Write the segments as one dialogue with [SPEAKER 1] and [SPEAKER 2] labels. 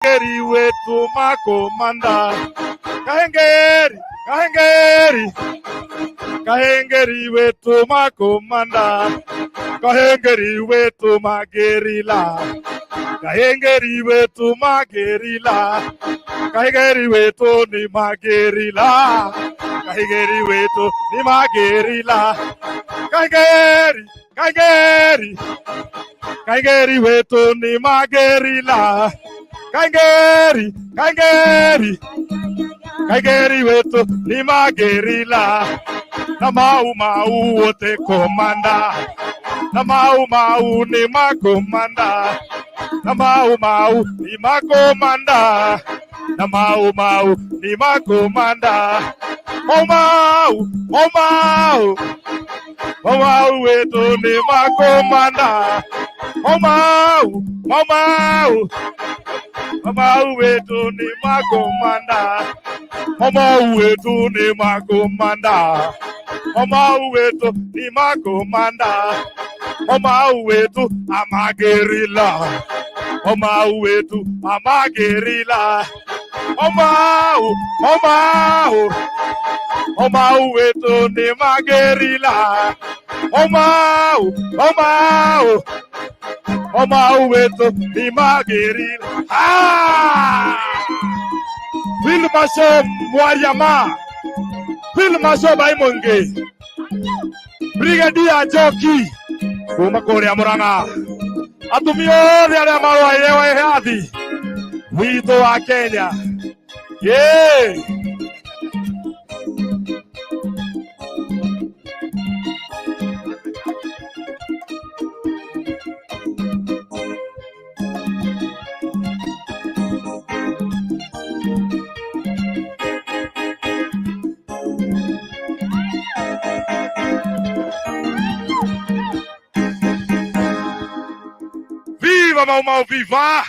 [SPEAKER 1] kahengeri wetu makomanda, kahengeri, kahengeri, kahengeri wetu makomanda, kahengeri wetu magerila, kahengeri wetu magerila, kahengeri wetu ni magerila, kahengeri wetu ni magerila, kahengeri, kahengeri, kahengeri wetu ni magerila, kahengeri, kahengeri, kahengeri wetu ni magerila, na mau mau wote komanda, na mau mau ni makomanda, na mau mau ni makomanda, na mau mau ni makomanda, mau mau, mau mau, mau mau wetu ni makomanda, mau mau, mau mau, mau mau wetu ni makomanda, mau mau wetu ni makomanda, mau mau wetu ni makomanda, mau mau wetu amagerila, mau mau wetu amagerila, mau mau, mau mau, mau mau wetu ni magerila, mau mau, mau mau, mau mau wetu ni magerila. Filmasho Mwariama, Filmasho Baimonge, Brigadier Joki, kuma Korea Muranga, atumio aria marwaire wehathi witũ wa Kenya. Yeah. Viva Mau Mau, viva!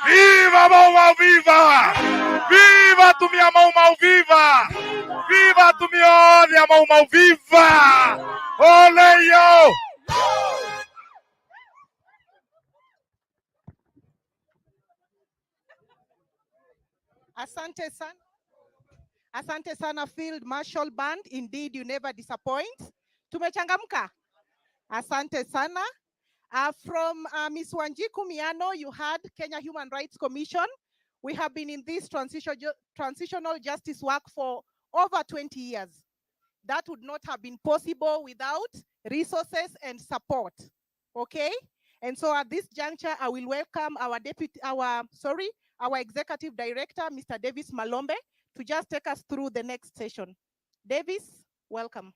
[SPEAKER 1] Viva Mau Mau, viva! Viva tumia Mau Mau, viva! Viva tumia Mau Mau, viva! Ole yo!
[SPEAKER 2] Asante sana. Asante sana Field Marshal Band. Indeed, you never disappoint. Tumechangamka. Asante sana. From Ms. Wanjiku Miano, you had Kenya Human Rights Commission. We have been in this transitional justice work for over 20 years. That would not have been possible without resources and support. Okay? And so at this juncture, I will welcome our executive director, Mr. Davis Malombe, to just take us through the next session. Davis, welcome.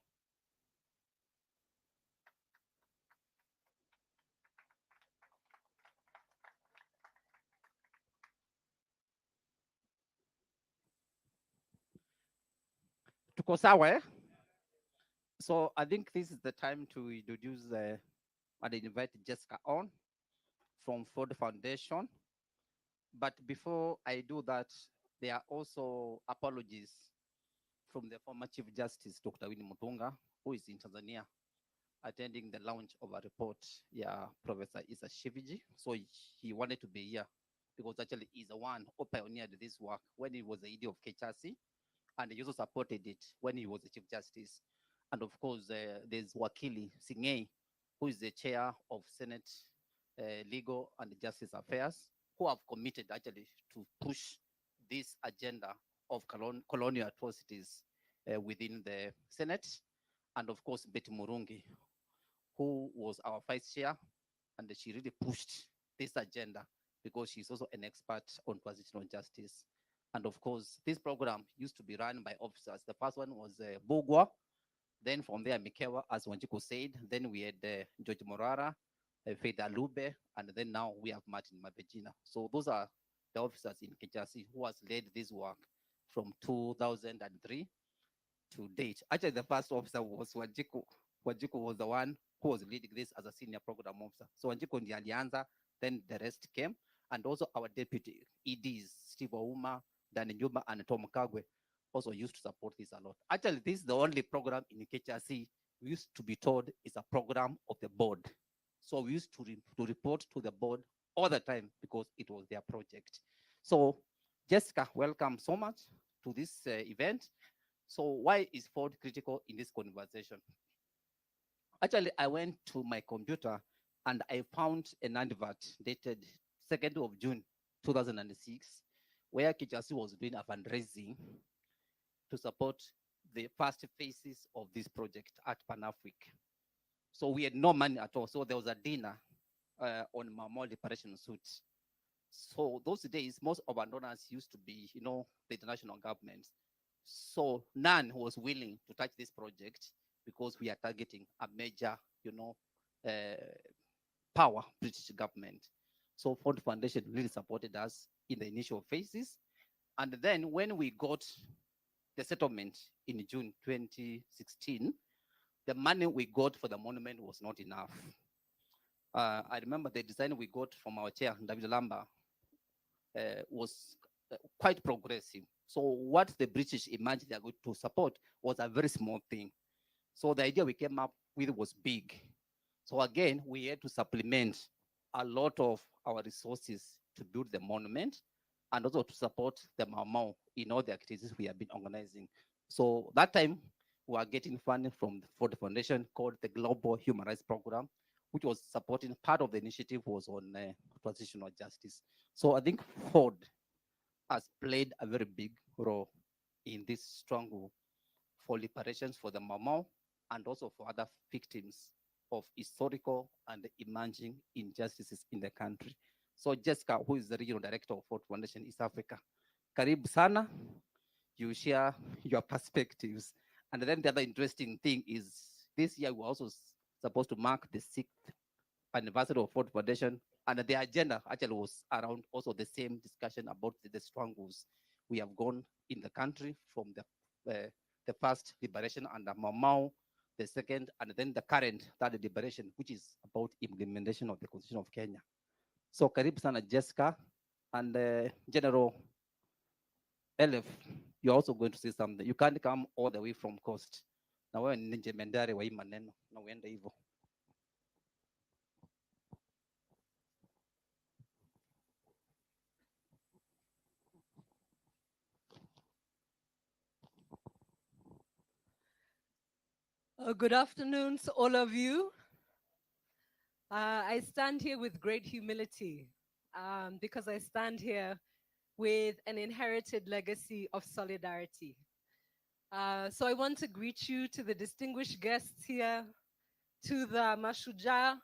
[SPEAKER 3] Tuko sawa, eh? So I think this is the time to introduce and invite Jessica on from Ford Foundation. But before I do that, there are also apologies from the former Chief Justice, Dr. Winnie Mutunga, who is in Tanzania, attending the launch of a report. Yeah, Professor Isa Shiviji. So he wanted to be here because actually he's the one who pioneered this work when he was the ED of KHRC, and he also supported it when he was the Chief Justice. And of course, there's Wakili Singei, who is the chair of Senate Legal and Justice Affairs, who have committed actually to push this agenda of colonial atrocities within the Senate. And of course, Betty Murungi, who was our vice chair, and she really pushed this agenda because she's also an expert on transitional justice. And of course, this program used to be run by officers. The first one was Bugwa. Then from there, Mikewa, as Wanjiku said. Then we had George Morara, Faith Alube, and then now we have Martin Mabejina. So those are the officers in KHRC who has led this work from 2003 to date. Actually, the first officer was Wanjiku. Wanjiku was the one who was leading this as a senior program officer. So Wanjiku ndiye alianza, then the rest came. And also our deputy EDs, Steve Ouma, Danny Nyumba, and Tom Kagwe, also used to support this a lot. Actually, this is the only program in KHRC we used to be told is a program of the board. So we used to report to the board all the time because it was their project. So, Jessica, welcome so much to this event. So, why is Ford critical in this conversation? Actually, I went to my computer and I found an advert dated 2nd of June 2006, where Kijasi was doing a fundraising to support the first phases of this project at Pan-Afric. So we had no money at all. So there was a dinner on Mamol Liberation Suit. So those days, most of our donors used to be, the international governments. So none was willing to touch this project because we are targeting a major, uh, power, British government. So Ford Foundation really supported us in the initial phases. And then when we got the settlement in June 2016, the money we got for the monument was not enough. I remember the design we got from our chair, David Lamba, was quite progressive. So what the British imagined they are going to support was a very small thing. So the idea we came up with was big. So again, we had to supplement a lot of our resources to build the monument and also to support the Mau in all the activities we have been organizing. So that time, we were getting funding for the foundation called the Global Human Rights Program, which was supporting part of the initiative was on transitional justice. So I think Ford has played a very big role in this struggle for reparations for the Mau and also for other victims of historical and emerging injustices in the country. So Jessica, who is the regional director of Ford Foundation East Africa, karibu sana, you share your perspectives. And then the other interesting thing is this year we're also supposed to mark the 6th anniversary of Ford Foundation, and the agenda actually was around also the same discussion about the struggles we have gone in the country from the first liberation under Mau, the second, and then the current third liberation, which is about implementation of the Constitution of Kenya. So karibu sana Jessica, and General Elif, you're also going to say something. You can't come all the way from coast. Na wewe ni njemendari wa hii maneno na uende hivyo.
[SPEAKER 4] Good afternoon to all of you. I stand here with great humility because I stand here with an inherited legacy of solidarity. So I want to greet you, to the distinguished guests here, to the Mashuja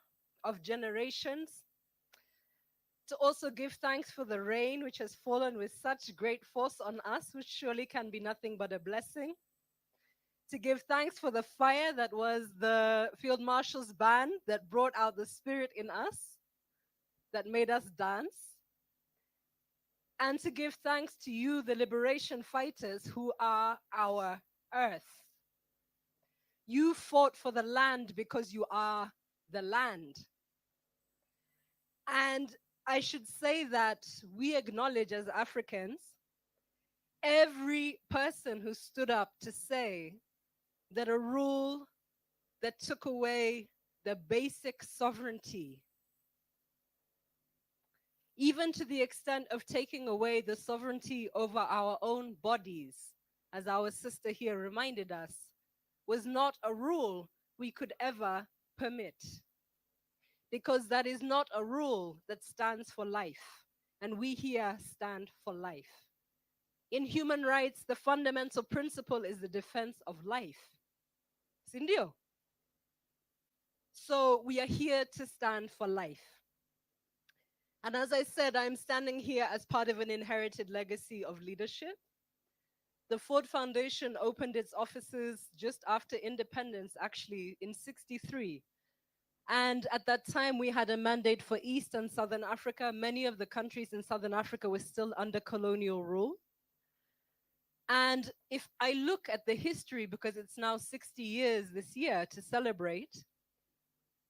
[SPEAKER 4] of generations, to also give thanks for the rain which has fallen with such great force on us, which surely can be nothing but a blessing. To give thanks for the fire that was the Field Marshal's band that brought out the spirit in us, that made us dance. And to give thanks to you, the liberation fighters, who are our earth. You fought for the land because you are the land. And I should say that we acknowledge as Africans every person who stood up to say that a rule that took away the basic sovereignty, even to the extent of taking away the sovereignty over our own bodies, as our sister here reminded us, was not a rule we could ever permit. Because that is not a rule that stands for life. And we here stand for life. In human rights, the fundamental principle is the defense of life. Sindio? So we are here to stand for life. And as I said, I'm standing here as part of an inherited legacy of leadership. The Ford Foundation opened its offices just after independence, actually in '63. And at that time, we had a mandate for East and Southern Africa. Many of the countries in Southern Africa were still under colonial rule. And if I look at the history, because it's now 60 years this year to celebrate,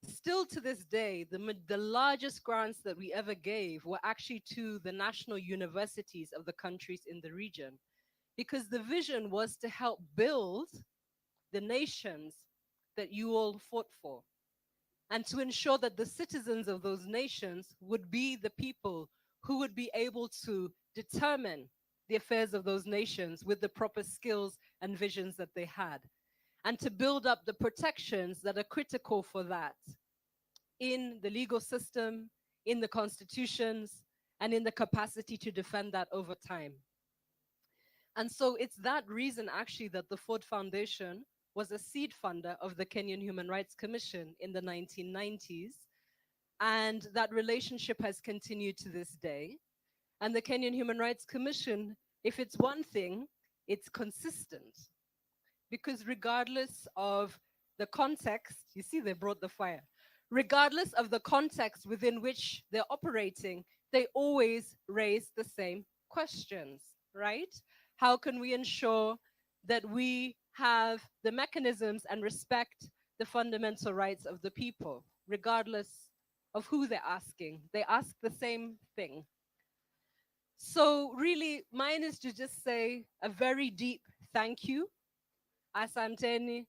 [SPEAKER 4] still to this day, the largest grants that we ever gave were actually to the national universities of the countries in the region, because the vision was to help build the nations that you all fought for, and to ensure that the citizens of those nations would be the people who would be able to determine the affairs of those nations with the proper skills and visions that they had, and to build up the protections that are critical for that in the legal system, in the constitutions, and in the capacity to defend that over time. And so it's that reason actually that the Ford Foundation was a seed funder of the Kenyan Human Rights Commission in the 1990s. And that relationship has continued to this day. And the Kenyan Human Rights Commission, if it's one thing, it's consistent. Because regardless of the context, you see, they brought the fire. Regardless of the context within which they're operating, they always raise the same questions, right? How can we ensure that we have the mechanisms and respect the fundamental rights of the people, regardless of who they're asking? They ask the same thing. So really, mine is to just say a very deep thank you. Asanteni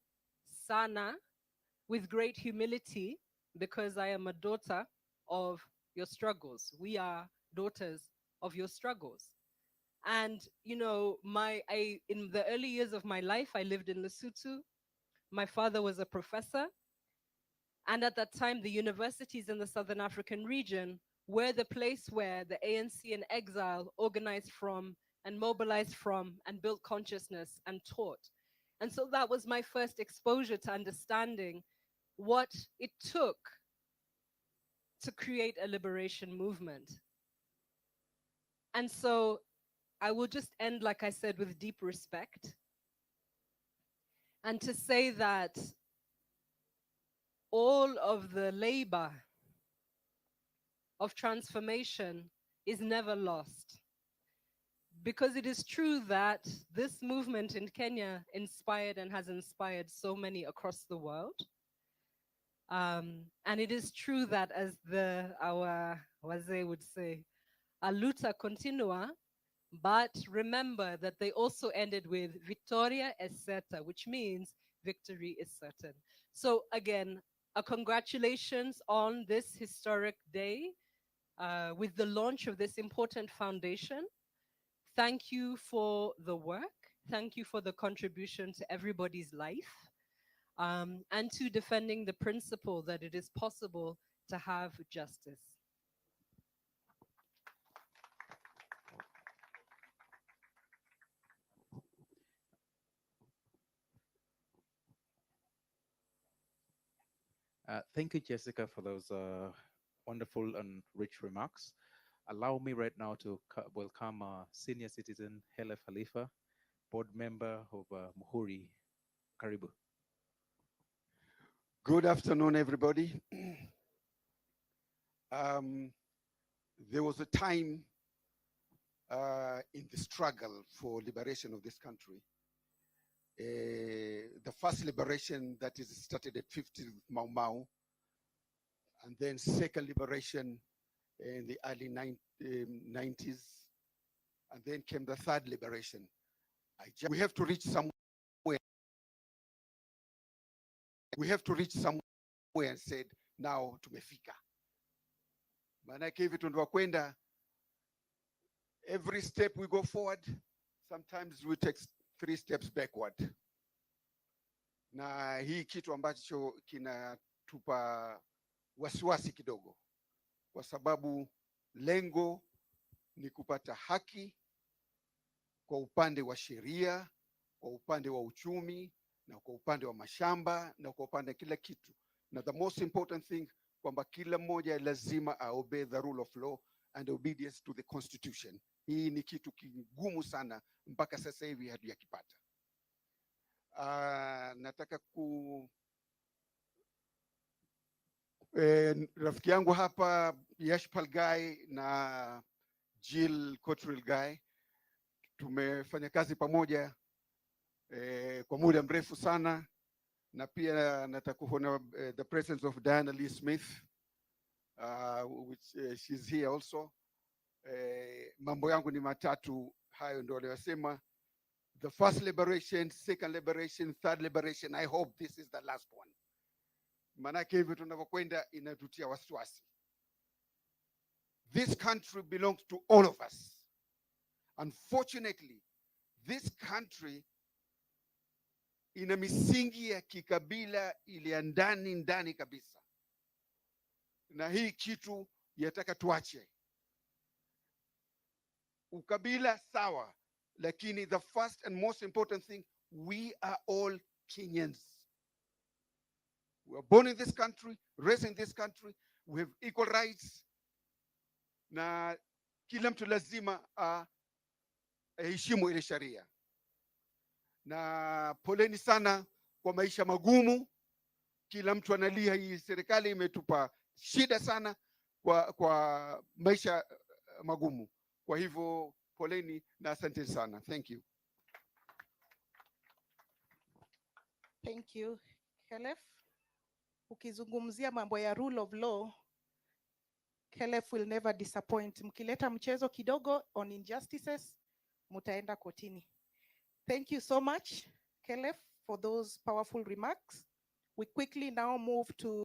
[SPEAKER 4] sana, with great humility, because I am a daughter of your struggles. We are daughters of your struggles. And you know, in the early years of my life, I lived in Lesotho. My father was a professor. And at that time, the universities in the Southern African region were the place where the ANC in exile organized from and mobilized from and built consciousness and taught. And so that was my first exposure to understanding what it took to create a liberation movement. And so I will just end, like I said, with deep respect. And to say that all of the labor of transformation is never lost. Because it is true that this movement in Kenya inspired and has inspired so many across the world. And it is true that, as our Wazee would say, a luta continua, but remember that they also ended with Victoria es certa, which means victory is certain. So again, a congratulations on this historic day with the launch of this important foundation. Thank you for the work. Thank you for the contribution to everybody's life, and to defending the principle that it is possible to have justice.
[SPEAKER 5] Thank you, Jessica, for those wonderful and rich remarks. Allow me right now to welcome senior citizen Hele Khalifa, board member of Muhuri. Karibu.
[SPEAKER 6] Good afternoon, everybody. There was a time in the struggle for liberation of this country. The first liberation that is started at 50 Mau Mau, and then second liberation in the early 90s, and then came the third liberation. We have to reach somewhere. We have to reach somewhere and said, now tumefika. Manake hivi tunakwenda, every step we go forward, sometimes we take 3 steps backward. Na hii kitu ambacho kinatupa wasiwasi kidogo, kwa sababu lengo ni kupata haki kwa upande wa sheria, kwa upande wa uchumi, na kwa upande wa mashamba, na kwa upande kila kitu. Na the most important thing, kwamba kila mmoja lazima obey the rule of law and obedience to the constitution. Hii ni kitu kigumu sana mpaka sasa hivi hatujakipata. Nataka rafiki yangu hapa Yashpal Guy na Jill Cottrell Guy tumefanya kazi pamoja kwa muda mrefu sana, na pia nataka kuona the presence of Diana Lee Smith, which she's here also. Mambo yangu ni matatu, hayo ndio aliyosema. The first liberation, second liberation, third liberation. I hope this is the last one. Manake hivi tunavyokwenda inatutia wasiwasi. This country belongs to all of us. Unfortunately, this country ina misingi ya kikabila ile ya ndani kabisa, na hii kitu yataka tuache. Ukabila sawa, lakini the first and most important thing, we are all Kenyans. We were born in this country, raised in this country, we have equal rights, na kila mtu lazima aheshimu ile sharia. Na poleni sana kwa maisha magumu, kila mtu analia, hii serikali imetupa shida sana kwa maisha magumu. Kwa hivyo poleni na asante sana. Thank you.
[SPEAKER 2] Thank you, Khelef. Ukizungumzia mambo ya rule of law, Khelef will never disappoint. Mkileta mchezo kidogo on injustices, mutaenda kotini. Thank you so much, Khelef, for those powerful remarks. We quickly now move to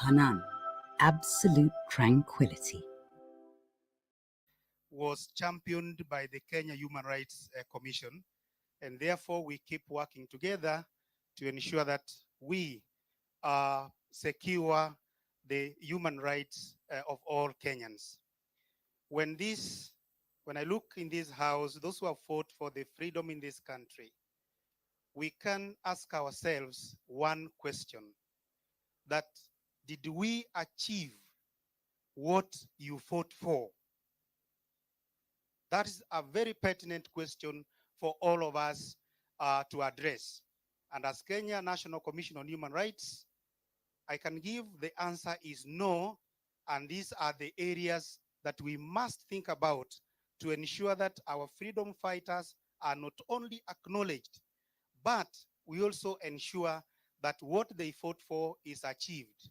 [SPEAKER 7] Hanan, absolute tranquility.
[SPEAKER 8] Was championed by the Kenya Human Rights Commission, and therefore we keep working together to ensure that we secure the human rights of all Kenyans. When I look in this house, those who have fought for the freedom in this country, we can ask ourselves one question, that did we achieve what you fought for? That is a very pertinent question for all of us to address. And as Kenya National Commission on Human Rights, I can give the answer is no, and these are the areas that we must think about to ensure that our freedom fighters are not only acknowledged, but we also ensure that what they fought for is achieved.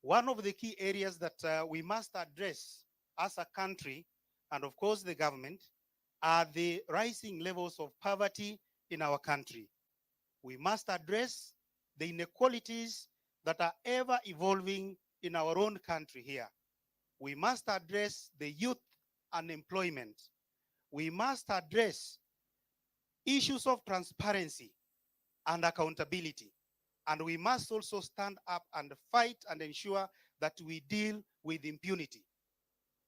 [SPEAKER 8] One of the key areas that we must address as a country, and of course the government, are the rising levels of poverty in our country. We must address the inequalities that are ever evolving in our own country here. We must address the youth unemployment. We must address issues of transparency and accountability. And we must also stand up and fight and ensure that we deal with impunity.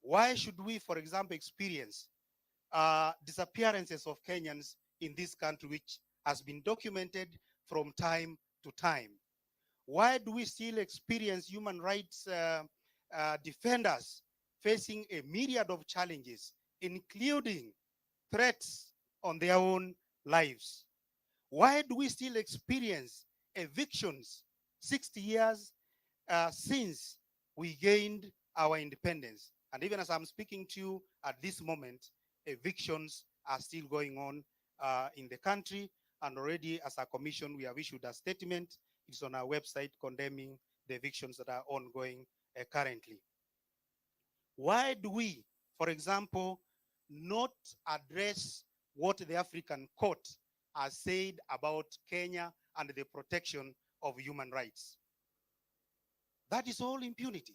[SPEAKER 8] Why should we, for example, experience disappearances of Kenyans in this country, which has been documented from time to time? Why do we still experience human rights defenders facing a myriad of challenges, including threats on their own lives? Why do we still experience evictions 60 years since we gained our independence? And even as I'm speaking to you at this moment, evictions are still going on in the country. And already as a commission, we have issued a statement. It's on our website condemning the evictions that are ongoing currently. Why do we, for example, not address what the African Court has said about Kenya and the protection of human rights? That is all impunity.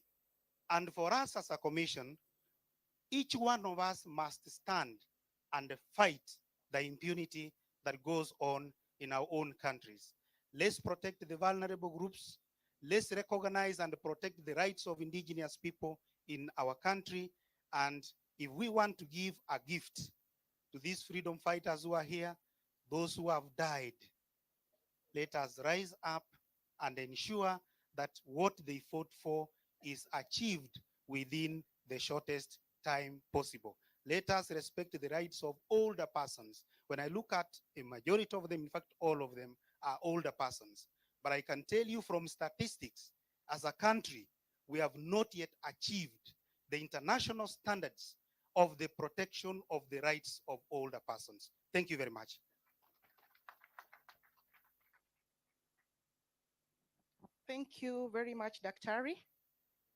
[SPEAKER 8] And for us as a commission, each one of us must stand and fight the impunity that goes on in our own countries. Let's protect the vulnerable groups. Let's recognize and protect the rights of indigenous people in our country. And if we want to give a gift to these freedom fighters who are here, those who have died, let us rise up and ensure that what they fought for is achieved within the shortest time possible. Let us respect the rights of older persons. When I look at a majority of them, in fact, all of them are older persons. But I can tell you from statistics, as a country, we have not yet achieved the international standards of the protection of the rights of older persons. Thank you very much.
[SPEAKER 2] Thank you very much, Daktari.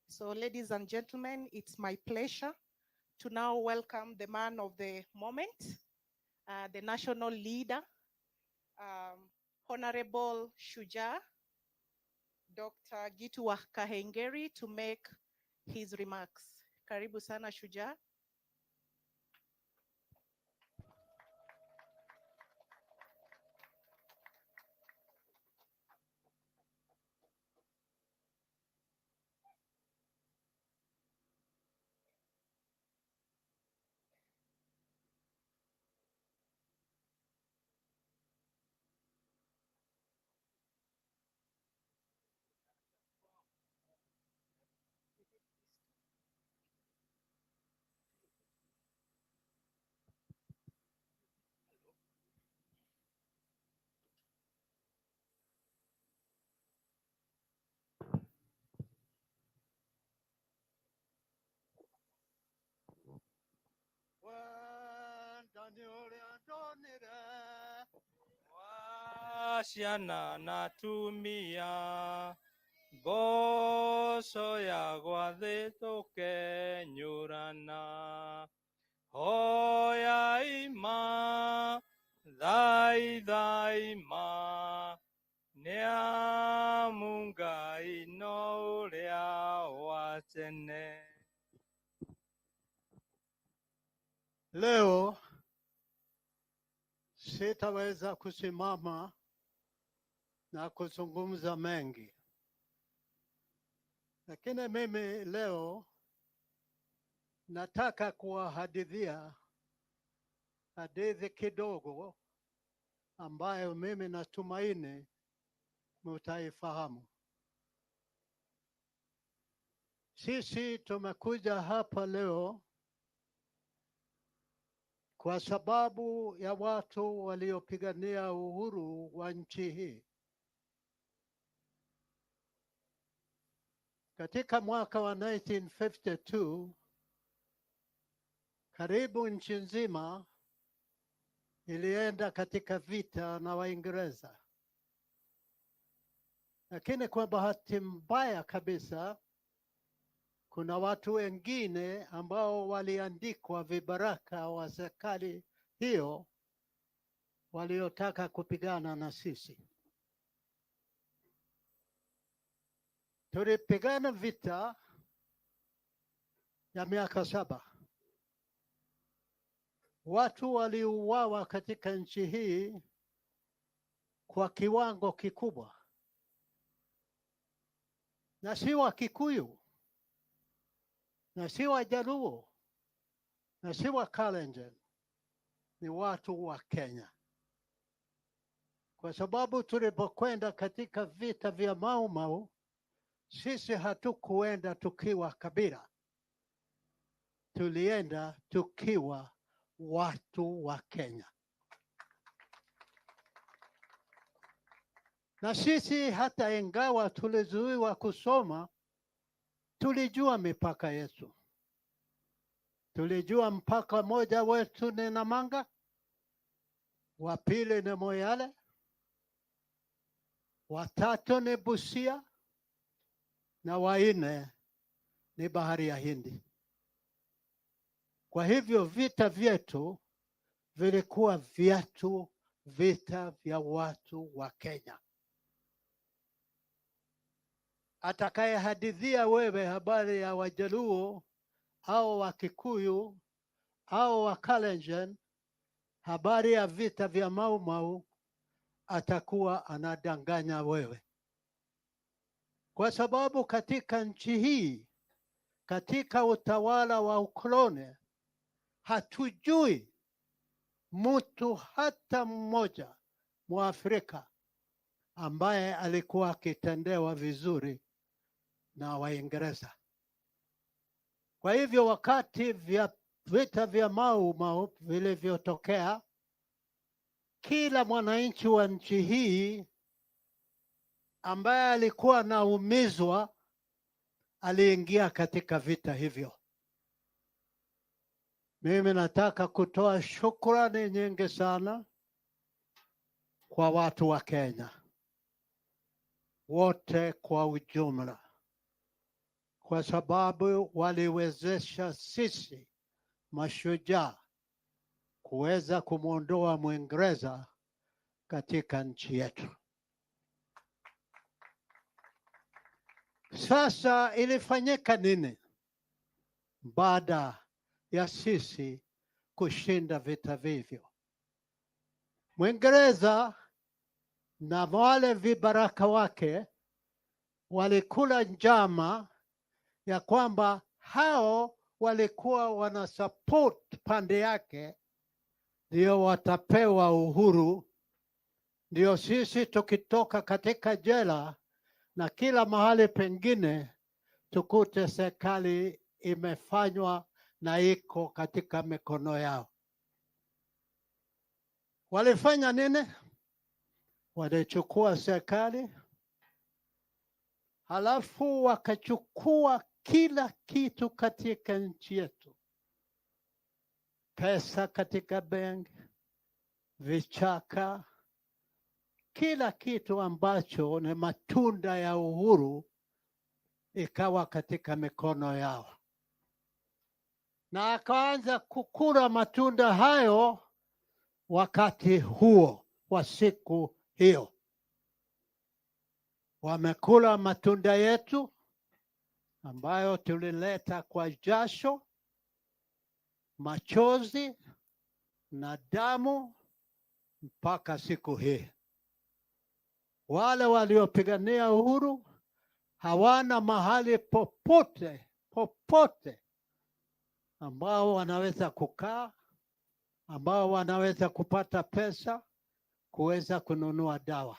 [SPEAKER 2] So, ladies and gentlemen, it's my pleasure to now welcome the man of the moment, the national leader, Honorable Shujaa, Dr. Gitu Kahengeri, to make his remarks. Karibu sana, Shujaa.
[SPEAKER 9] Washana natumia boso ya guadeto que nyurana hoya ima dai ma neamunga inorea watene.
[SPEAKER 10] Leo sitaweza kusimama na kuzungumza mengi, lakini mimi leo nataka kuwahadithia hadithi kidogo ambayo mimi natumaini mutaifahamu. Sisi tumekuja hapa leo kwa sababu ya watu waliopigania uhuru wa nchi hii. Katika mwaka wa 1952, karibu nchi nzima ilienda katika vita na Waingereza. Lakini kwa bahati mbaya kabisa, kuna watu wengine ambao waliandikwa vibaraka wa serikali hiyo waliotaka kupigana na sisi. Tulipigana vita ya miaka 7. Watu waliuawa katika nchi hii kwa kiwango kikubwa, na si wa Kikuyu, na si wa Jaluo, na si wa Kalenjin, ni watu wa Kenya. Kwa sababu tulipokwenda katika vita vya Mau Mau, sisi hatukuenda tukiwa kabila, tulienda tukiwa watu wa Kenya. Na sisi hata ingawa tulizuiwa kusoma, tulijua mipaka yetu. Tulijua mpaka moja wetu ni Namanga, wa pili ni Moyale, wa tatu ni Busia, na wa nne ni Bahari ya Hindi. Kwa hivyo vita vyetu vilikuwa vita vya watu wa Kenya. Atakayehadithia wewe habari ya Wajaluo au wa Kikuyu au wa Kalenjin habari ya vita vya Mau Mau atakuwa anadanganya wewe. Kwa sababu katika nchi hii, katika utawala wa ukoloni, hatujui mtu hata mmoja Mwafrika ambaye alikuwa akitendewa vizuri na Waingereza. Kwa hivyo wakati vita vya Mau Mau vilivyotokea, kila mwananchi wa nchi hii ambaye alikuwa anaumizwa aliingia katika vita hivyo. Mimi nataka kutoa shukrani nyingi sana kwa watu wa Kenya wote kwa ujumla, kwa sababu waliwezesha sisi mashujaa kuweza kumwondoa Mwingereza katika nchi yetu. Sasa ilifanyika nini baada ya sisi kushinda vita vivyo? Mwingereza na wale vibaraka wake walikula njama ya kwamba hao walikuwa wana support pande yake ndio watapewa uhuru, ndio sisi tukitoka katika jela na kila mahali pengine tukute serikali imefanywa na iko katika mikono yao. Walifanya nini? Walichukua serikali, halafu wakachukua kila kitu katika nchi yetu, pesa katika benki, vichaka, kila kitu ambacho ni matunda ya uhuru ikawa katika mikono yao, na akaanza kukula matunda hayo wakati huo wa siku hiyo. Wamekula matunda yetu ambayo tulileta kwa jasho, machozi na damu mpaka siku hii. Wale waliopigania uhuru hawana mahali popote ambao wanaweza kukaa, ambao wanaweza kupata pesa kuweza kununua dawa.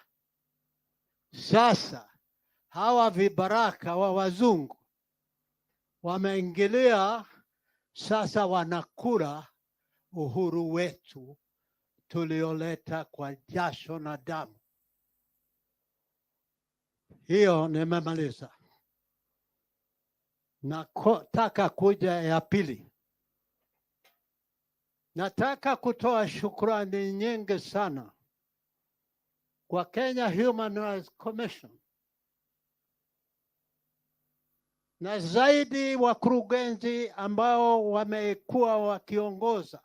[SPEAKER 10] Sasa hawa vibaraka wa wazungu wameingilia, sasa wanakula uhuru wetu tulioleta kwa jasho na damu. Hiyo nimemaliza. Nataka kuja ya pili. Nataka kutoa shukrani nyingi sana kwa Kenya Human Rights Commission na zaidi wakurugenzi ambao wamekuwa wakiongoza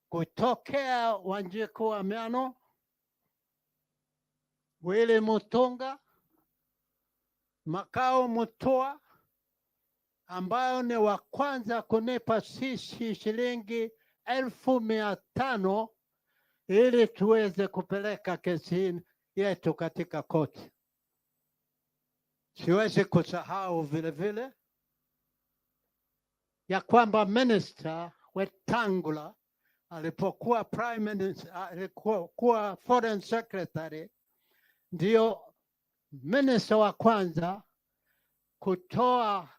[SPEAKER 10] kutokea Wanjiku Amiano, Willy Mutunga, Makao Mutua, ambao ni wa kwanza kunipa sisi shilingi 1,500 ili tuweze kupeleka kesi yetu katika koti. Siwezi kusahau vile vile ya kwamba Minister Wetangula alipokuwa Prime Minister, alikuwa Foreign Secretary, ndio minister wa kwanza kutoa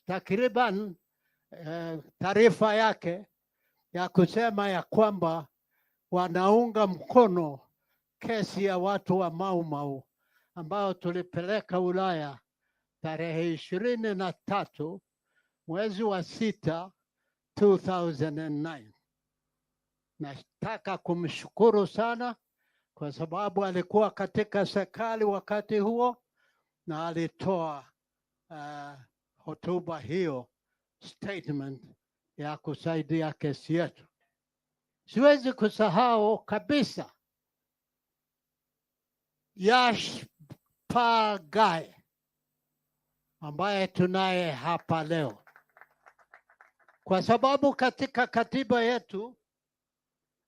[SPEAKER 10] takriban taarifa yake ya kusema ya kwamba wanaunga mkono kesi ya watu wa Mau Mau ambao tulipeleka Ulaya tarehe 23 mwezi wa 6 2009. Nataka kumshukuru sana kwa sababu alikuwa katika serikali wakati huo na alitoa hotuba hiyo, statement ya kusaidia kesi yetu. Siwezi kusahau kabisa Yash Pagai ambaye tunaye hapa leo, kwa sababu katika katiba yetu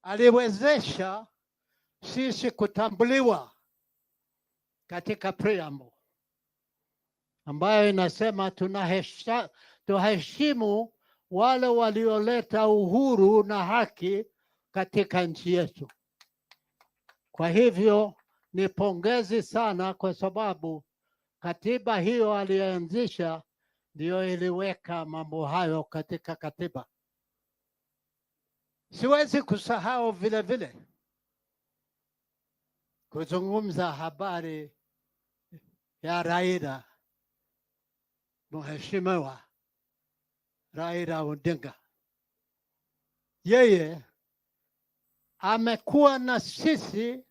[SPEAKER 10] aliwezesha sisi kutambuliwa katika preamble ambayo inasema tuheshimu wale walioleta uhuru na haki katika nchi yetu. Kwa hivyo ni pongezi sana, kwa sababu katiba hiyo alianzisha ndio iliweka mambo hayo katika katiba. Siwezi kusahau vile vile kuzungumza habari ya Raila, Mheshimiwa Raila Odinga. Yeye amekuwa na sisi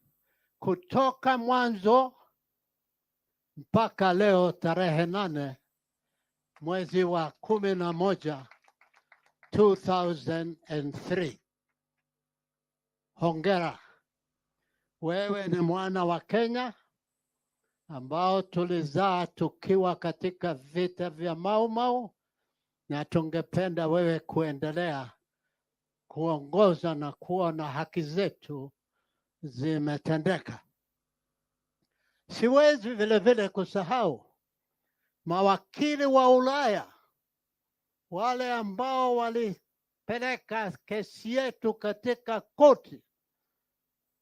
[SPEAKER 10] kutoka mwanzo mpaka leo tarehe 8 mwezi wa 11 2003. Hongera, wewe ni mwana wa Kenya ambao tulizaa tukiwa katika vita vya Mau Mau, na tungependa wewe kuendelea kuongoza na kuona haki zetu zimetendeka. Siwezi vile vile kusahau mawakili wa Ulaya, wale ambao walipeleka kesi yetu katika koti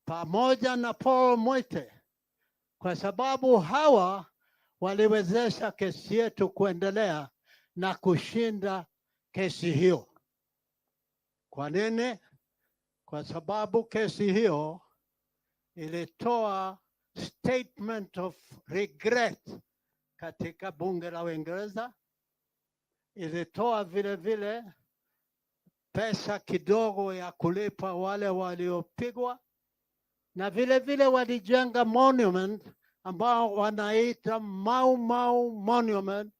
[SPEAKER 10] pamoja na Paul Mwite, kwa sababu hawa waliwezesha kesi yetu kuendelea na kushinda kesi hiyo. Kwa nini? Kwa sababu kesi hiyo ilitoa statement of regret katika bunge la Uingereza, ilitoa vile vile pesa kidogo ya kulipa wale waliopigwa, na vile vile walijenga monument ambao wanaita Mau Mau Monument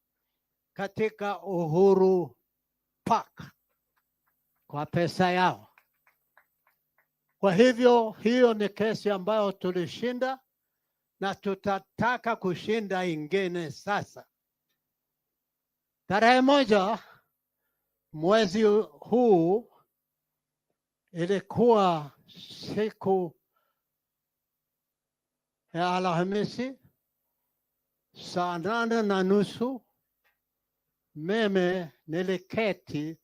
[SPEAKER 10] katika Uhuru Park kwa pesa yao. Kwa hivyo hiyo ni kesi ambayo tulishinda na tutataka kushinda ingine sasa. Tarehe 1 mwezi huu ilikuwa siku ya Alhamisi, saa 8:30, mimi niliketi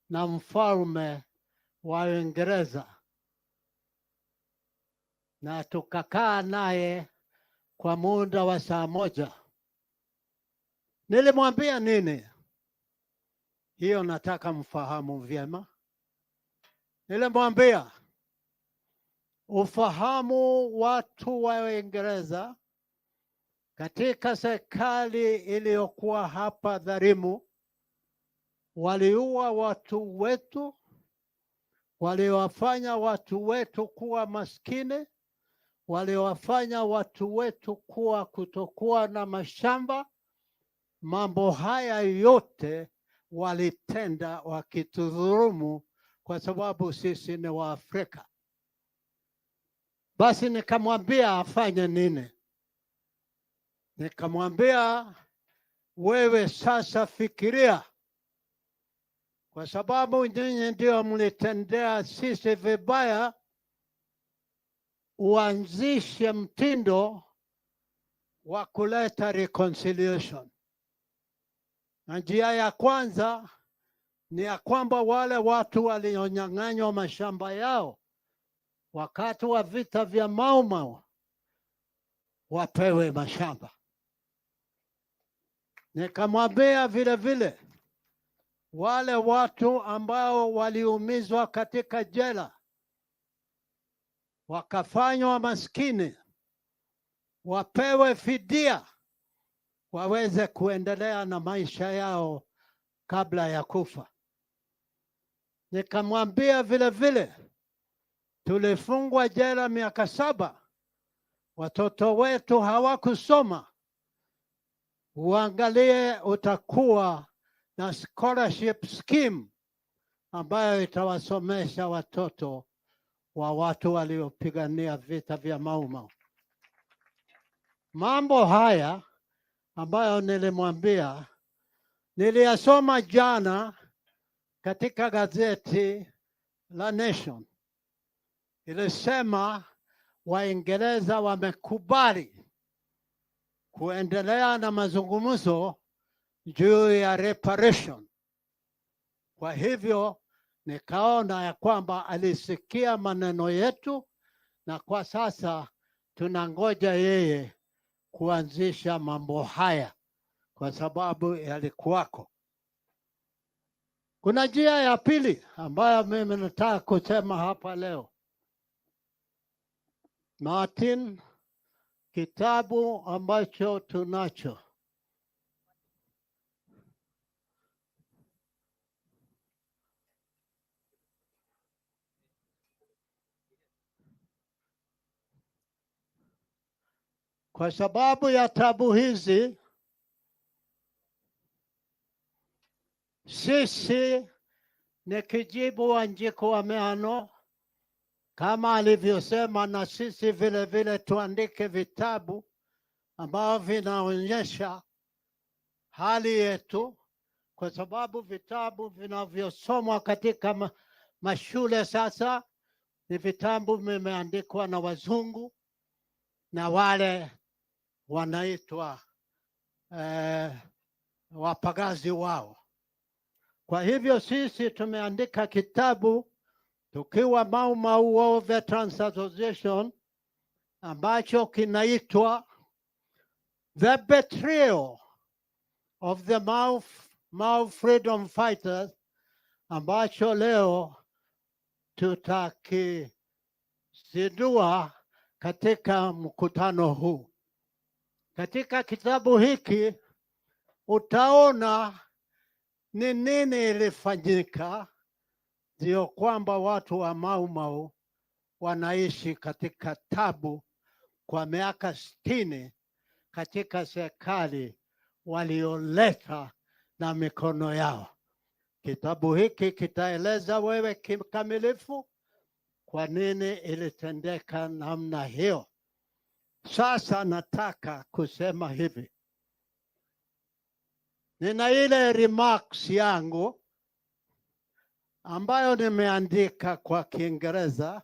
[SPEAKER 10] na mfalme wa Uingereza na tukakaa naye kwa muda wa saa 1. Nilimwambia nini? Hiyo nataka mfahamu vyema. Nilimwambia, ufahamu watu wa Uingereza katika serikali iliyokuwa hapa dhalimu, waliua watu wetu, waliwafanya watu wetu kuwa maskini, waliwafanya watu wetu kuwa kutokuwa na mashamba. Mambo haya yote walitenda wakitudhulumu kwa sababu sisi ni Waafrika. Basi nikamwambia afanye nini? Nikamwambia, wewe sasa fikiria, kwa sababu nyinyi ndio mlitendea sisi vibaya, uanzishe mtindo wa kuleta reconciliation. Na njia ya kwanza ni ya kwamba wale watu walionyang'anywa mashamba yao wakati wa vita vya Mau Mau wapewe mashamba. Nikamwambia vile vile wale watu ambao waliumizwa katika jela wakafanywa maskini wapewe fidia, waweze kuendelea na maisha yao kabla ya kufa. Nikamwambia vile vile tulifungwa jela miaka 7, watoto wetu hawakusoma. Uangalie, utakuwa na scholarship scheme ambayo itawasomesha watoto wa watu waliopigania vita vya Mau Mau. Mambo haya ambayo nilimwambia niliyasoma jana katika gazeti la Nation. Ilisema Waingereza wamekubali kuendelea na mazungumzo juu ya reparation. Kwa hivyo nikaona ya kwamba alisikia maneno yetu, na kwa sasa tunangoja yeye kuanzisha mambo haya, kwa sababu yalikuwako. Kuna njia ya pili ambayo mimi nataka kusema hapa leo. Martin, kitabu ambacho tunacho kwa sababu ya tabu hizi, sisi ni kijibu Wanjiku wa Meano, kama alivyosema, na sisi vile vile tuandike vitabu ambavyo vinaonyesha hali yetu, kwa sababu vitabu vinavyosomwa katika mashule sasa ni vitabu vimeandikwa na wazungu na wale wanaitwa wapagazi wao. Kwa hivyo sisi tumeandika kitabu tukiwa Mau Mau War Veterans Association ambacho kinaitwa The Betrayal of the Mau Freedom Fighters, ambacho leo tutakizindua katika mkutano huu. Katika kitabu hiki utaona ni nini ilifanyika ndio kwamba watu wa Mau Mau wanaishi katika tabu kwa miaka 60 katika serikali walioleta na mikono yao. Kitabu hiki kitaeleza wewe kikamilifu kwa nini ilitendeka namna hiyo. Sasa nataka kusema hivi. Nina ile remarks yangu ambayo nimeandika kwa Kiingereza,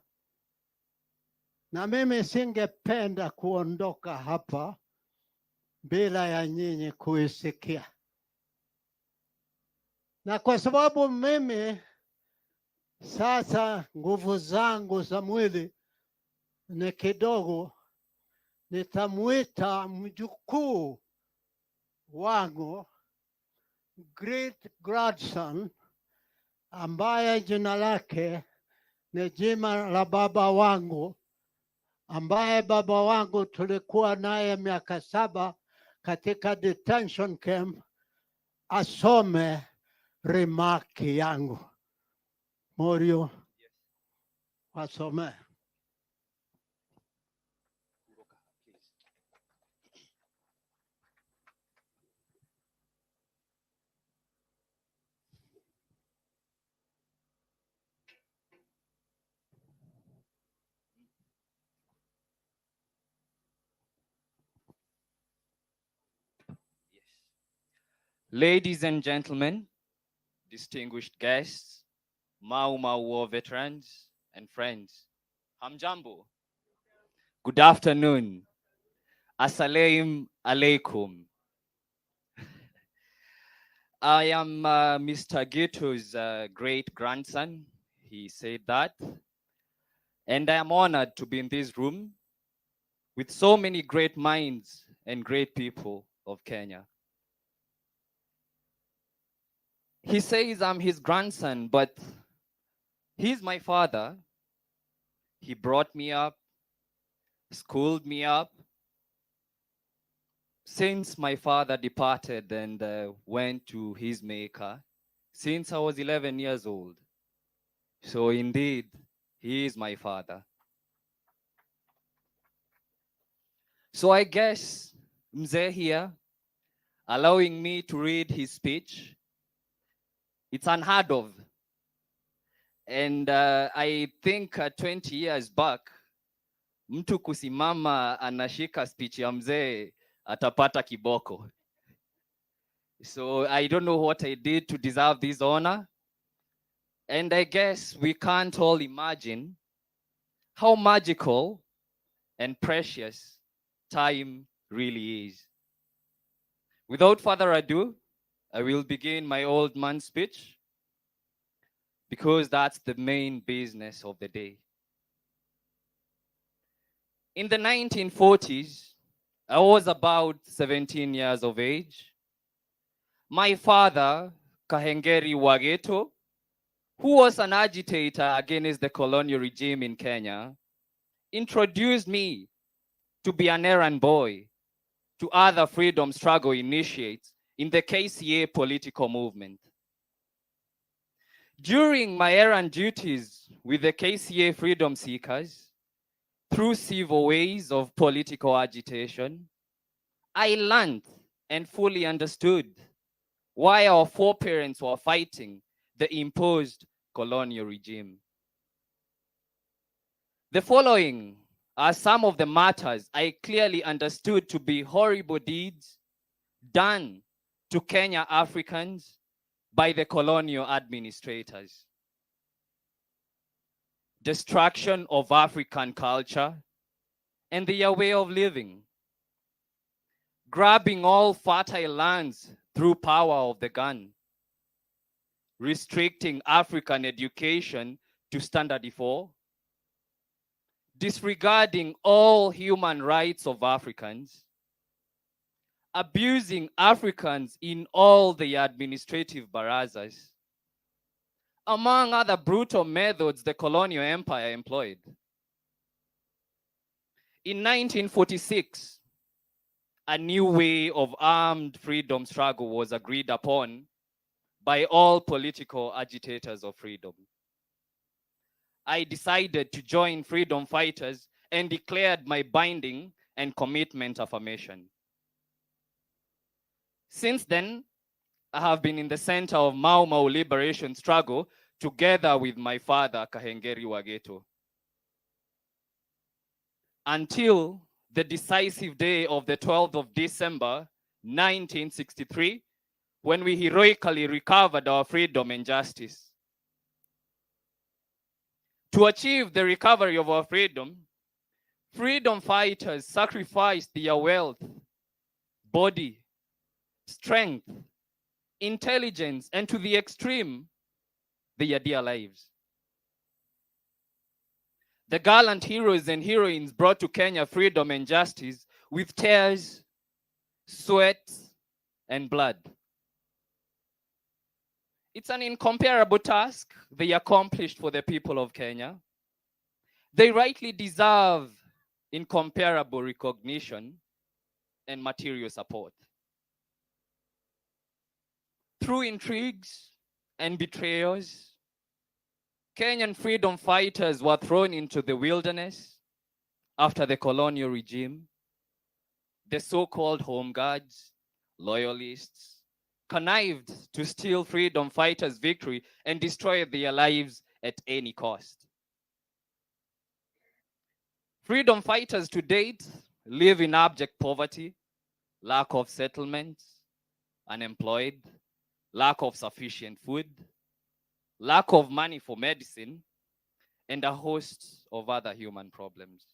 [SPEAKER 10] na mimi singependa kuondoka hapa bila ya nyinyi kuisikia. Na kwa sababu mimi sasa nguvu zangu za mwili ni kidogo, nitamuita mjukuu wangu, great grandson, ambaye jina lake ni jina la baba wangu, ambaye baba wangu tulikuwa naye miaka 7 katika detention camp, asome remarki yangu. Morio, wasome.
[SPEAKER 11] Ladies and gentlemen, distinguished guests, Mau Mau War veterans and friends, Hamjambo. Good afternoon. Assalamu alaikum. I am Mr. Gito's great grandson. He said that. And I am honored to be in this room with so many great minds and great people of Kenya. He says I'm his grandson, but he's my father. He brought me up, schooled me up. Since my father departed and went to his maker, since I was 11 years old. So indeed, he is my father. So I guess Mzee here, allowing me to read his speech, it's unheard of. And I think 20 years back, mtu kusimama anashika speech ya mzee atapata kiboko. So I don't know what I did to deserve this honor. And I guess we can't all imagine how magical and precious time really is. Without further ado, I will begin my old man speech because that's the main business of the day. In the 1940s, I was about 17 years of age, My father, Kahengeri Wageto, who was an agitator against the colonial regime in Kenya, introduced me to be an errand boy to other freedom struggle initiates in the KCA political movement. During my errand duties with the KCA freedom seekers, through civil ways of political agitation, I learned and fully understood why our foreparents were fighting the imposed colonial regime. The following are some of the matters I clearly understood to be horrible deeds done to Kenya Africans by the colonial administrators. Destruction of African culture and their way of living. Grabbing all fertile lands through power of the gun. Restricting African education to standard 4. Disregarding all human rights of Africans. Abusing Africans in all the administrative barazas, among other brutal methods the colonial empire employed. In 1946, a new way of armed freedom struggle was agreed upon by all political agitators of freedom. I decided to join freedom fighters and declared my binding and commitment affirmation. Since then, I have been in the center of Mau Mau liberation struggle together with my father, Kahengeri Wageto. Until the decisive day of the 12th of December, 1963, when we heroically recovered our freedom and justice. To achieve the recovery of our freedom, freedom fighters sacrificed their wealth, body, strength, intelligence, and to the extreme, their dear lives. The gallant heroes and heroines brought to Kenya freedom and justice with tears, sweat, and blood. It's an incomparable task they accomplished for the people of Kenya. They rightly deserve incomparable recognition and material support. Through intrigues and betrayals, Kenyan freedom fighters were thrown into the wilderness after the colonial regime. The so-called home guards, loyalists, connived to steal freedom fighters' victory and destroy their lives at any cost. Freedom fighters to date live in abject poverty, lack of settlements, unemployed, lack of sufficient food, lack of money for medicine, and a host of other human problems.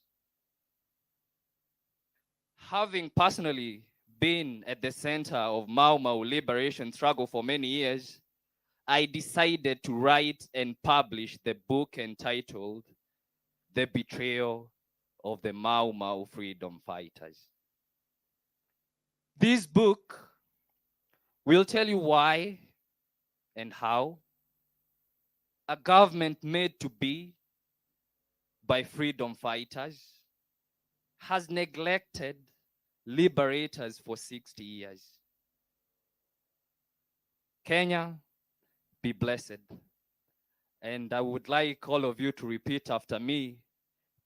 [SPEAKER 11] Having personally been at the center of Mau Mau liberation struggle for many years, I decided to write and publish the book entitled The Betrayal of the Mau Mau Freedom Fighters. This book will tell you why and how a government made to be by freedom fighters has neglected liberators for 60 years. Kenya, be blessed. And I would like all of you to repeat after me,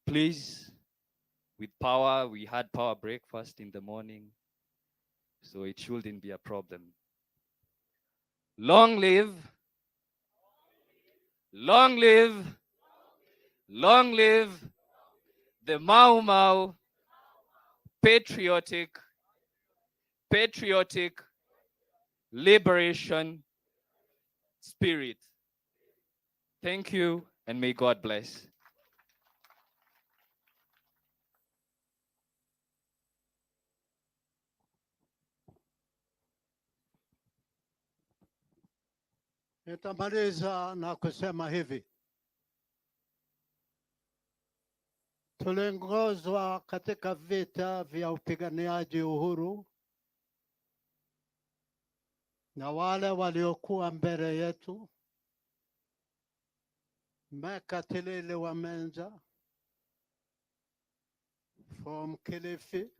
[SPEAKER 11] please, with power. We had power breakfast in the morning, so it shouldn't be a problem. Long live, long live, long live the Mau Mau patriotic liberation spirit. Thank you, and may God bless.
[SPEAKER 10] Nitamaliza na kusema hivi. Tuliongozwa katika vita vya upiganiaji uhuru na wale waliokuwa mbele yetu, Mekatilili wa Menza from Kilifi,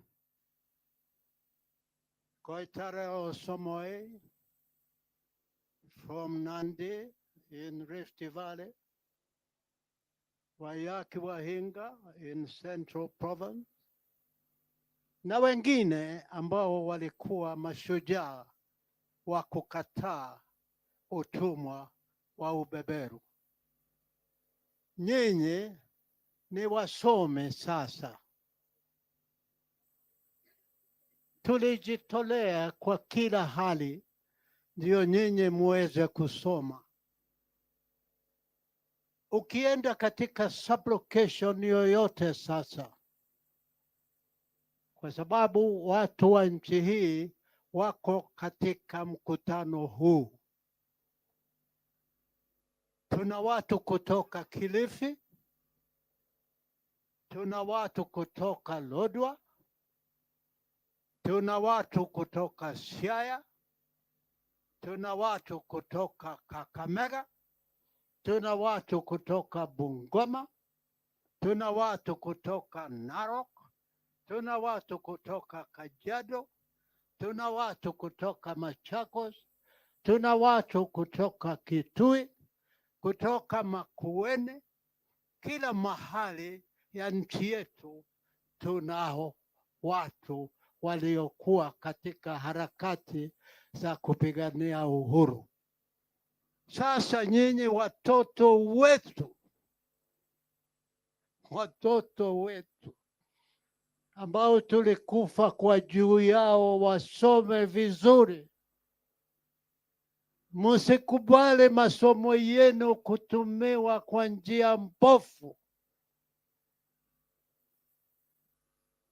[SPEAKER 10] Koitare Osomoe from Nandi in Rift Valley, Wayaki Wahinga in Central Province, na wengine ambao walikuwa mashujaa wa kukataa utumwa wa ubeberu. Nyinyi ni wasome sasa. Tulijitolea kwa kila hali ndio nyinyi muweze kusoma. Ukienda katika sublocation yoyote sasa, kwa sababu watu wa nchi hii wako katika mkutano huu. Tuna watu kutoka Kilifi, tuna watu kutoka Lodwar, tuna watu kutoka Siaya, tuna watu kutoka Kakamega, tuna watu kutoka Bungoma, tuna watu kutoka Narok, tuna watu kutoka Kajiado, tuna watu kutoka Machakos, tuna watu kutoka Kitui, kutoka Makueni. Kila mahali ya nchi yetu tunao watu waliokuwa katika harakati za kupigania uhuru. Sasa nyinyi watoto wetu ambao tulikufa kwa juu yao, wasome vizuri. Msikubali masomo yenu kutumiwa kwa njia mbovu.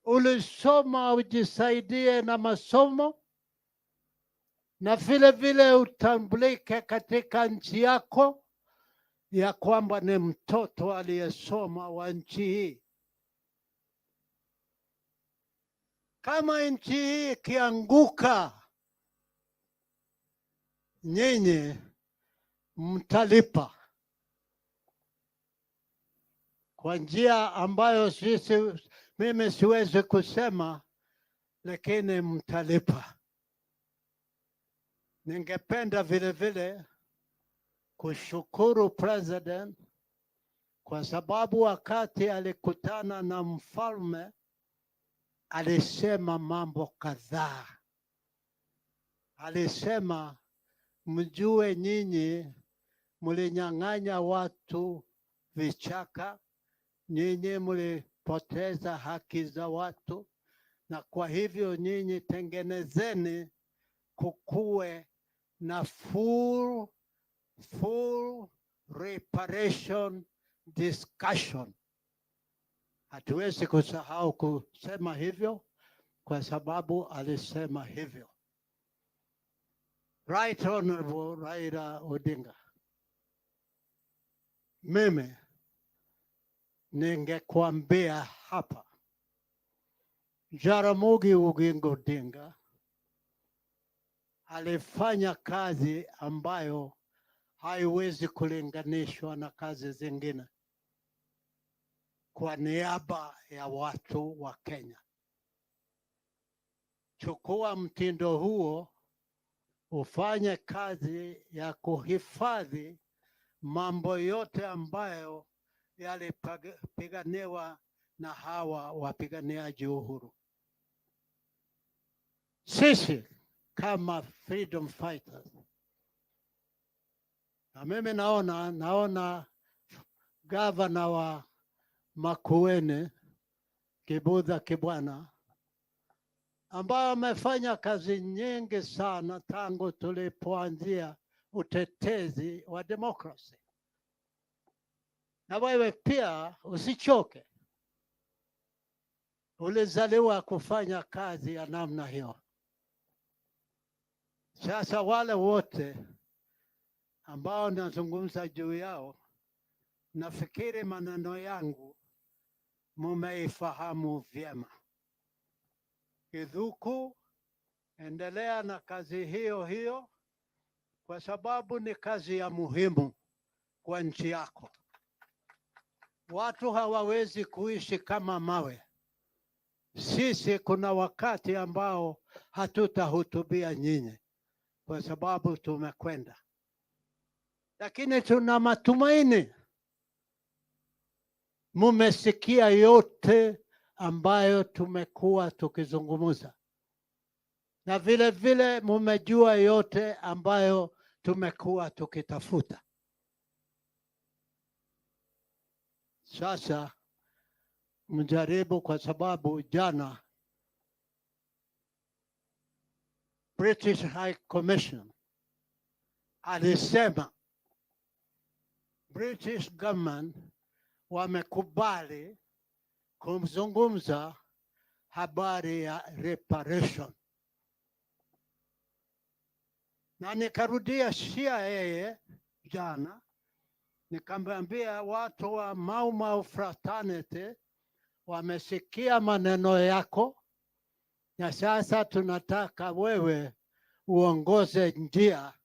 [SPEAKER 10] Ulisoma ujisaidie na masomo, na vile vile utambulike katika nchi yako ya kwamba ni mtoto aliyesoma wa nchi hii. Kama nchi hii ikianguka, nyinyi mtalipa kwa njia ambayo mimi siwezi kusema, lakini mtalipa. Ningependa vile vile kushukuru President kwa sababu wakati alikutana na mfalme alisema mambo kadhaa. Alisema, mjue nyinyi mlinyang'anya watu vichaka, nyinyi mlipoteza haki za watu, na kwa hivyo nyinyi tengenezeni kukuwe na full reparation discussion. Hatuwezi kusahau kusema hivyo kwa sababu alisema hivyo. Right Honorable Raila Odinga, mimi ningekuambia hapa, Jaramogi Oginga Odinga alifanya kazi ambayo haiwezi kulinganishwa na kazi zingine kwa niaba ya watu wa Kenya. Chukua mtindo huo, ufanye kazi ya kuhifadhi mambo yote ambayo yalipiganiwa na hawa wapiganiaji uhuru. Sisi kama freedom fighters, na mimi naona gavana wa Makueni Kibudha Kibwana ambao amefanya kazi nyingi sana tangu tulipoanzia utetezi wa demokrasi. Na wewe pia usichoke. Ulizaliwa kufanya kazi ya namna hiyo. Sasa wale wote ambao nazungumza juu yao, nafikiri maneno yangu mumeifahamu vyema. Kithuku, endelea na kazi hiyo hiyo. kwa sababu ni kazi ya muhimu kwa nchi yako. Watu hawawezi kuishi kama mawe. Sisi kuna wakati ambao hatutahutubia nyinyi kwa sababu tumekwenda, lakini tuna matumaini mumesikia yote ambayo tumekuwa tukizungumza, na vile vile mumejua yote ambayo tumekuwa tukitafuta. Sasa mjaribu, kwa sababu jana British High Commission alisema British government wamekubali kumzungumza habari ya reparation, na nikarudia shia yeye jana, nikamwambia watu wa Mau Mau fraternity wamesikia maneno yako, na sasa tunataka wewe uongoze njia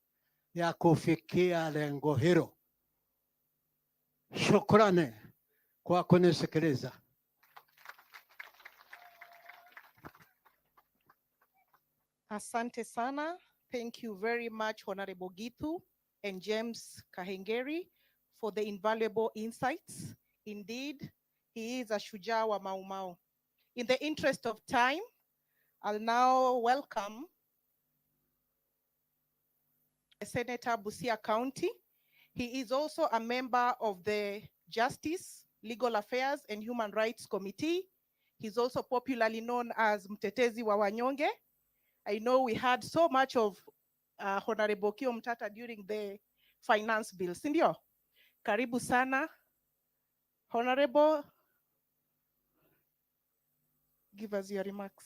[SPEAKER 10] ya kufikia lengo hilo. Shukrani kwa kunisikiliza.
[SPEAKER 2] Asante sana. Thank you very much, Honorable Gitu and James Kahengeri, for the invaluable insights. Indeed, he is a shujaa wa Mau Mau. In the interest of time, I'll now welcome Senator Busia County. He is also a member of the Justice, Legal Affairs and Human Rights Committee. He's also popularly known as Mtetezi wa Wanyonge. I know we had so much of Honorable Kio Mtata during the finance bill. Sindio? Karibu sana. Honorable, give us your remarks.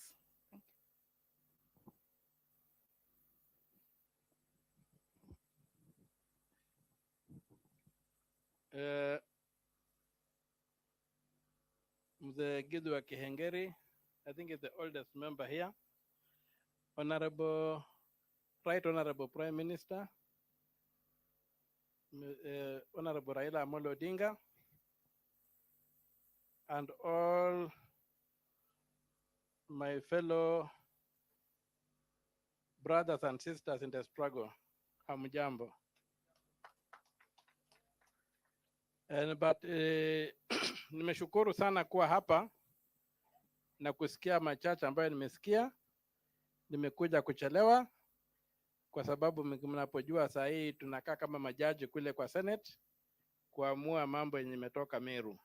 [SPEAKER 9] Mzee Gidu wa Kihengeri, I think is the oldest member here. Honorable, Right Honorable Prime Minister, Honorable Raila Amolo Odinga, and all my fellow brothers and sisters in the struggle. Hamjambo. But nimeshukuru sana kuwa hapa na kusikia machache ambayo nimesikia. Nimekuja kuchelewa kwa sababu mnapojua saa hii tunakaa kama majaji kule kwa Senate kuamua mambo yenye imetoka Meru.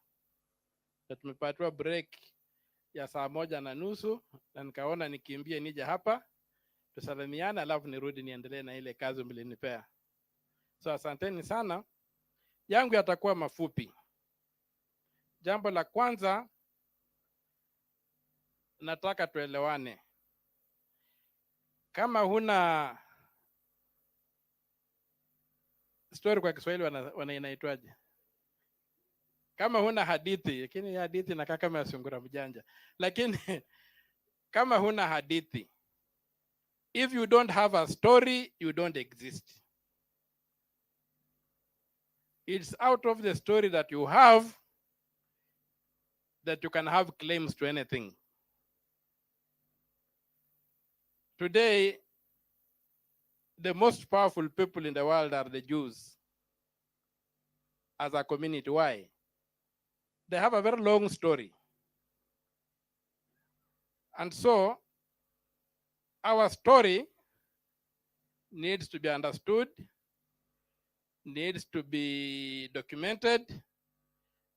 [SPEAKER 9] Na tumepatiwa break ya 1:30 na nikaona nikimbie nije hapa tusalimiane alafu nirudi niendelee na ile kazi mlinipea. So asanteni sana. Yangu yatakuwa mafupi. Jambo la kwanza, nataka tuelewane. Kama huna story kwa Kiswahili inaitwaje? Kama huna hadithi, lakini hadithi inakaa kama sungura mjanja. Lakini kama huna hadithi, if you don't have a story, you don't exist. It's out of the story that you have that you can have claims to anything. Today, the most powerful people in the world are the Jews as a community. Why? They have a very long story. And so, our story needs to be understood, needs to be documented,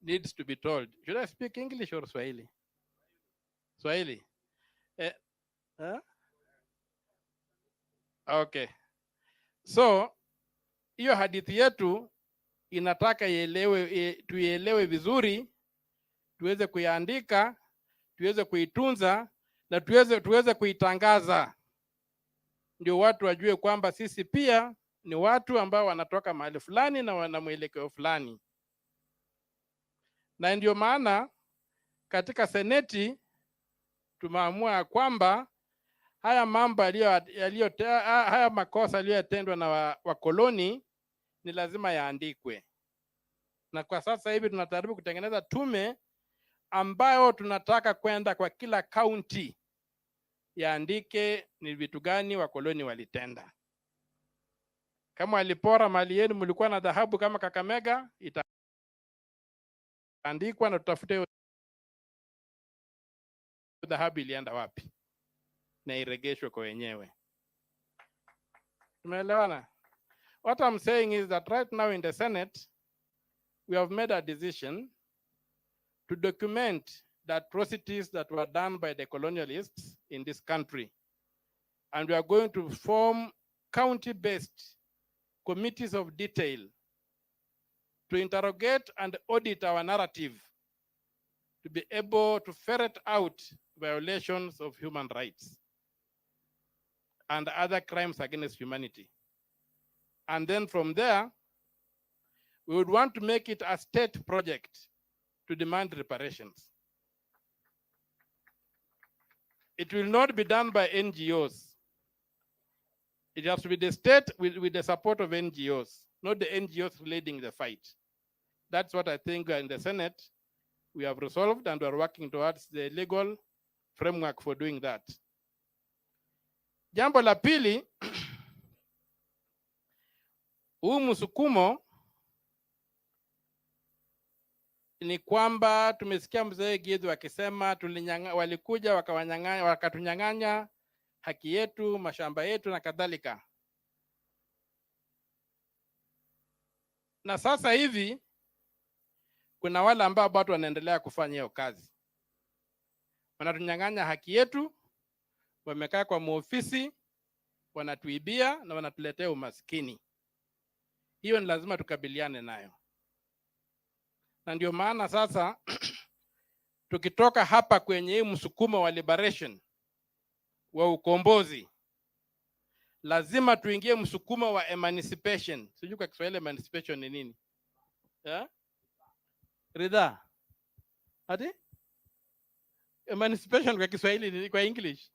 [SPEAKER 9] needs to be told. Should I speak English or Swahili? Swahili. Okay. So, hiyo hadithi yetu inataka tuielewe vizuri, tuweze kuiandika, tuweze kuitunza na tuweze kuitangaza. Ndio watu wajue kwamba sisi pia ni watu ambao wanatoka mahali fulani na wana mwelekeo fulani. Na ndio maana katika seneti tumeamua kwamba haya mambo haya makosa yaliyotendwa na wakoloni ni lazima yaandikwe. Na kwa sasa hivi tunajaribu kutengeneza tume ambayo tunataka kwenda kwa kila kaunti yaandike ni vitu gani wakoloni walitenda. Kama walipora mali yenu, mlikuwa na dhahabu kama Kakamega, itaandikwa na tutafute dhahabu ilienda wapi na iregeshwe kwa wenyewe. Tumeelewana? What I'm saying is that right now in the Senate, we have made a decision to document the atrocities that were done by the colonialists in this country. And we are going to form county-based committees of detail to interrogate and audit our narrative, to be able to ferret out violations of human rights and other crimes against humanity. And then from there, we would want to make it a state project to demand reparations. It will not be done by NGOs. It has to be the state with the support of NGOs, not the NGOs leading the fight. That's what I think in the Senate we have resolved, and we are working towards the legal framework for doing that. Jambo la pili, huu msukumo ni kwamba tumesikia mzee Githu akisema walikuja wakatunyang'anya haki yetu, mashamba yetu na kadhalika. Na sasa hivi kuna wale ambao bado wanaendelea kufanya hiyo kazi. Wanatunyang'anya haki yetu, wamekaa kwa maofisi, wanatuibia na wanatuletea umaskini. Hiyo ni lazima tukabiliane nayo. Na ndio maana sasa tukitoka hapa kwenye hii msukumo wa liberation, wa ukombozi, lazima tuingie msukumo wa emancipation. Sijui kwa Kiswahili emancipation ni nini? Yeah? Ridha. Ati? Emancipation kwa Kiswahili ni kwa English.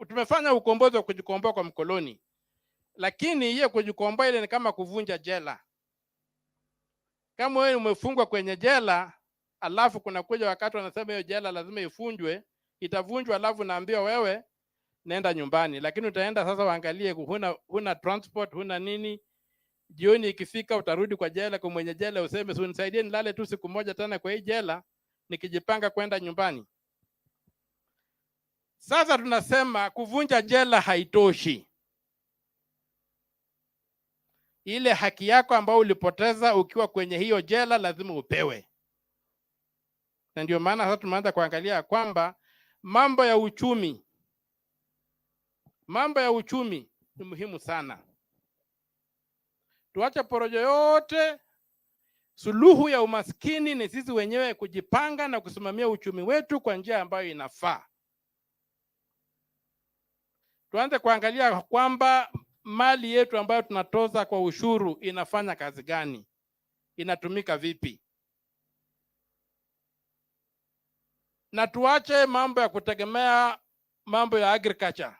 [SPEAKER 9] Tumefanya ukombozi wa kujikomboa kwa mkoloni. Lakini hiyo kujikomboa ile ni kama kuvunja jela. Kama wewe umefungwa kwenye jela, alafu kuna kuja wakati wanasema hiyo jela lazima ifunjwe, itavunjwa alafu naambiwa wewe nenda nyumbani. Lakini utaenda sasa waangalie huna transport, huna nini. Jioni ikifika utarudi kwa jela, kwa mwenye jela useme unisaidie nilale tu siku moja tena kwa hii jela nikijipanga kwenda nyumbani. Sasa tunasema kuvunja jela haitoshi. Ile haki yako ambayo ulipoteza ukiwa kwenye hiyo jela lazima upewe. Na ndio maana sasa tumeanza kuangalia kwamba mambo ya uchumi ni muhimu sana. Tuache porojo yote. Suluhu ya umaskini ni sisi wenyewe kujipanga na kusimamia uchumi wetu kwa njia ambayo inafaa. Tuanze kuangalia kwamba mali yetu ambayo tunatoza kwa ushuru inafanya kazi gani? Inatumika vipi? Na tuache mambo ya kutegemea mambo ya agriculture.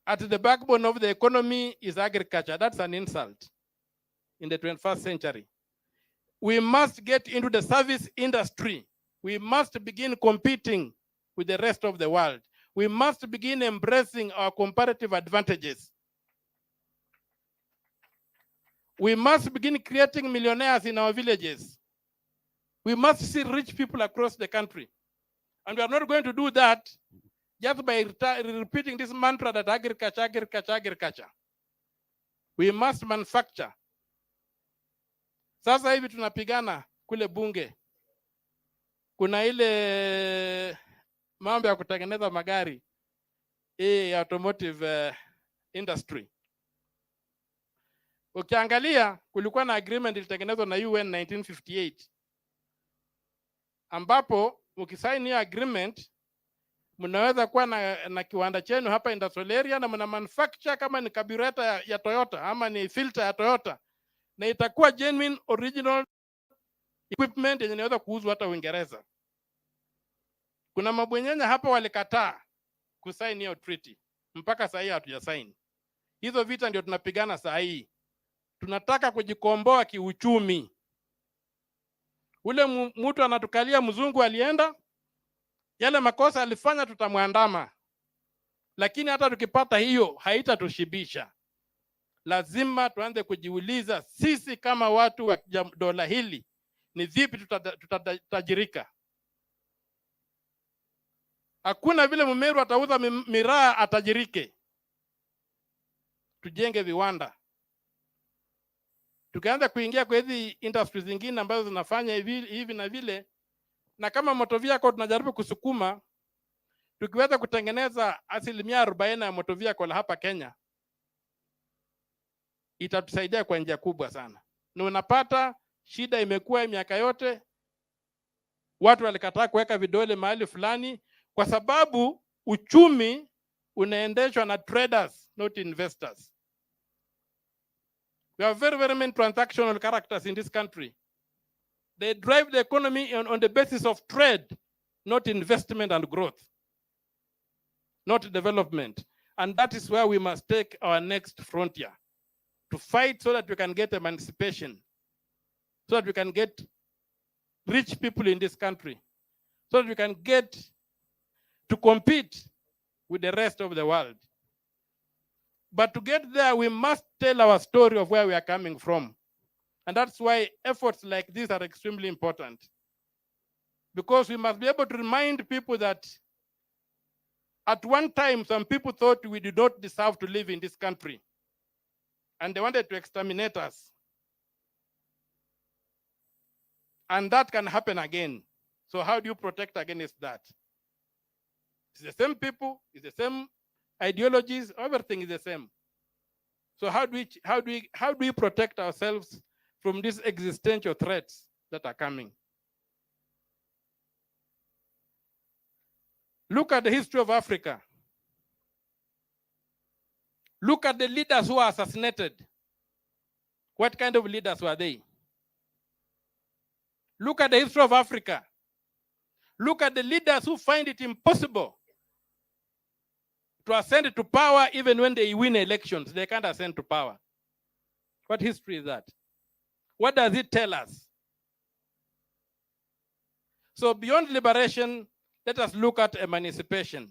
[SPEAKER 9] At the backbone of the economy is agriculture. That's an insult in the 21st century. We must get into the service industry. We must begin competing with the rest of the world. We must begin embracing our comparative advantages. We must begin creating millionaires in our villages. We must see rich people across the country. And we are not going to do that just by repeating this mantra that agriculture, agriculture, agriculture. We must manufacture. Sasa hivi tunapigana kule bunge. Kuna ile mambo ya kutengeneza magari, automotive industry. Ukiangalia kulikuwa na agreement ilitengenezwa na UN 1958. Ambapo ukisaini hiyo agreement mnaweza kuwa na kiwanda chenu hapa industrial area na mna manufacture kama ni carburetor ya Toyota ama ni filter ya Toyota, na itakuwa genuine original equipment yenye inaweza kuuzwa hata Uingereza. Kuna mabwenyenye hapa walikataa kusaini hiyo treaty. Mpaka saa hii hatujasaini. Hizo vita ndio tunapigana saa hii. Tunataka kujikomboa kiuchumi. Ule mtu anatukalia mzungu alienda, yale makosa alifanya tutamwandama. Lakini hata tukipata hiyo haitatushibisha. Lazima tuanze kujiuliza sisi kama watu wa dola hili ni vipi tutatajirika. Hakuna vile Mmeru atauza miraa atajirike. Tujenge viwanda. Tukianza kuingia kwa hizi industries zingine ambazo zinafanya hivi na vile, na kama motor vehicle tunajaribu kusukuma, tukiweza kutengeneza 40% ya motor vehicle hapa Kenya, itatusaidia kwa njia kubwa sana. Na unapata shida imekuwa miaka yote, watu walikataa kuweka vidole mahali fulani kwa sababu uchumi unaendeshwa na traders, not investors. We have very many transactional characters in this country. They drive the economy on the basis of trade, not investment and growth, not development. And that is where we must take our next frontier, to fight so that we can get emancipation, so that we can get rich people in this country, so that we can get to compete with the rest of the world. But to get there, we must tell our story of where we are coming from. And that's why efforts like this are extremely important. Because we must be able to remind people that at one time, some people thought we did not deserve to live in this country. And they wanted to exterminate us. And that can happen again. So how do you protect against that? It's the same people, it's the same ideologies, everything is the same. So how do we protect ourselves from these existential threats that are coming? Look at the history of Africa. Look at the leaders who are assassinated. What kind of leaders were they? Look at the history of Africa. Look at the leaders who find it impossible to ascend to power even when they win elections. They can't ascend to power. What history is that? What does it tell us? So beyond liberation, let us look at emancipation.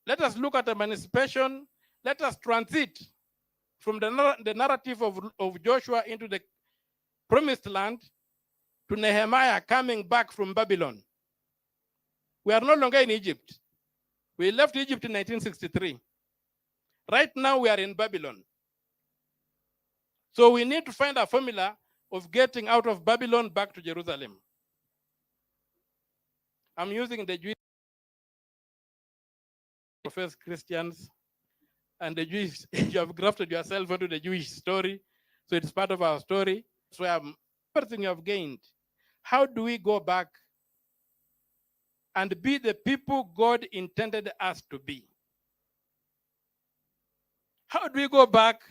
[SPEAKER 9] Let us look at emancipation. Let us transit from the narrative of Joshua into the promised land to Nehemiah coming back from Babylon. We are no longer in Egypt. We left Egypt in 1963. Right now we are in Babylon. So we need to find a formula of getting out of Babylon back to Jerusalem. I'm using the Jewish profess Christians and the Jewish. You have grafted yourself into the Jewish story, so it's part of our story. So everything you have gained. How do we go back and be the people God intended us to be? How do we go back